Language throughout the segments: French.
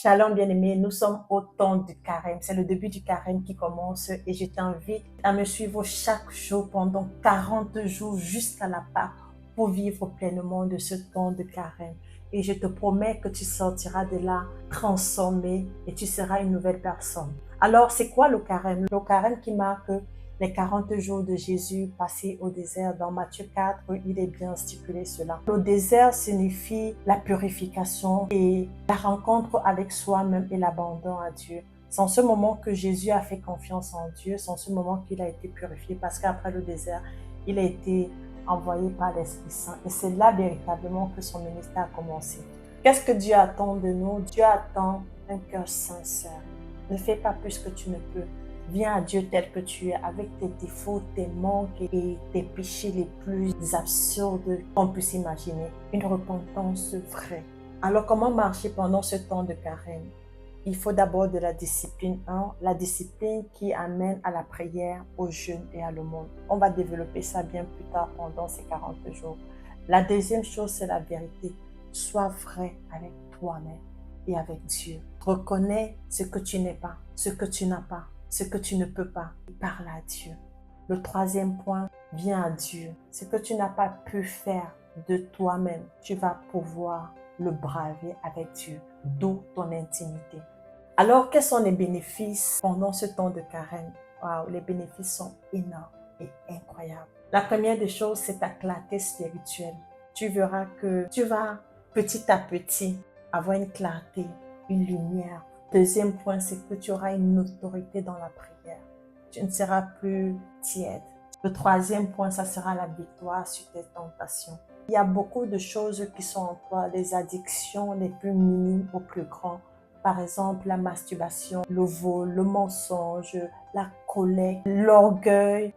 Shalom bien-aimé, nous sommes au temps du carême. C'est le début du carême qui commence et je t'invite à me suivre chaque jour pendant 40 jours jusqu'à la Pâque pour vivre pleinement de ce temps de carême. Et je te promets que tu sortiras de là transformé et tu seras une nouvelle personne. Alors, c'est quoi le carême? Le carême qui marque les 40 jours de Jésus passés au désert. Dans Matthieu 4, il est bien stipulé cela. Le désert signifie la purification et la rencontre avec soi-même et l'abandon à Dieu. C'est en ce moment que Jésus a fait confiance en Dieu, c'est en ce moment qu'il a été purifié parce qu'après le désert, il a été envoyé par l'Esprit Saint. Et c'est là véritablement que son ministère a commencé. Qu'est-ce que Dieu attend de nous? Dieu attend un cœur sincère. Ne fais pas plus que tu ne peux. Viens à Dieu tel que tu es, avec tes défauts, tes manques et tes péchés les plus absurdes qu'on puisse imaginer. Une repentance vraie. Alors, comment marcher pendant ce temps de carême? Il faut d'abord de la discipline. La discipline qui amène à la prière, au jeûne et à l'aumône. On va développer ça bien plus tard pendant ces 40 jours. La deuxième chose, c'est la vérité. Sois vrai avec toi-même et avec Dieu. Reconnais ce que tu n'es pas, ce que tu n'as pas, ce que tu ne peux pas. Parle à Dieu. Le troisième point, viens à Dieu. Ce que tu n'as pas pu faire de toi-même, tu vas pouvoir le braver avec Dieu, d'où ton intimité. Alors, quels sont les bénéfices pendant ce temps de carême? Wow, les bénéfices sont énormes et incroyables. La première des choses, c'est ta clarté spirituelle. Tu verras que tu vas petit à petit avoir une clarté, une lumière. Deuxième point, c'est que tu auras une autorité dans la prière. Tu ne seras plus tiède. Le troisième point, ça sera la victoire sur tes tentations. Il y a beaucoup de choses qui sont en toi, les addictions les plus minimes aux plus grands. Par exemple, la masturbation, le vol, le mensonge, la colère, l'orgueil,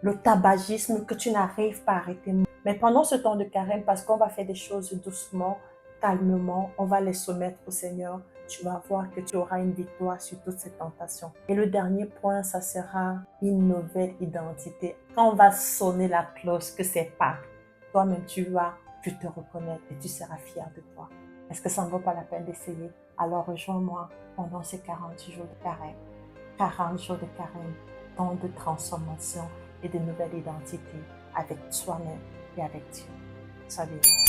le tabagisme que tu n'arrives pas à arrêter. Mais pendant ce temps de carême, parce qu'on va faire des choses doucement, calmement, on va les soumettre au Seigneur, tu vas voir que tu auras une victoire sur toutes ces tentations. Et le dernier point, ça sera une nouvelle identité. Quand on va sonner la cloche que c'est Pâques, toi-même tu vas te reconnaître et tu seras fier de toi. Est-ce que ça ne vaut pas la peine d'essayer? Alors rejoins-moi pendant ces 40 jours de carême. 40 jours de carême, temps de transformation et de nouvelle identité avec soi-même et avec Dieu. Sois béni.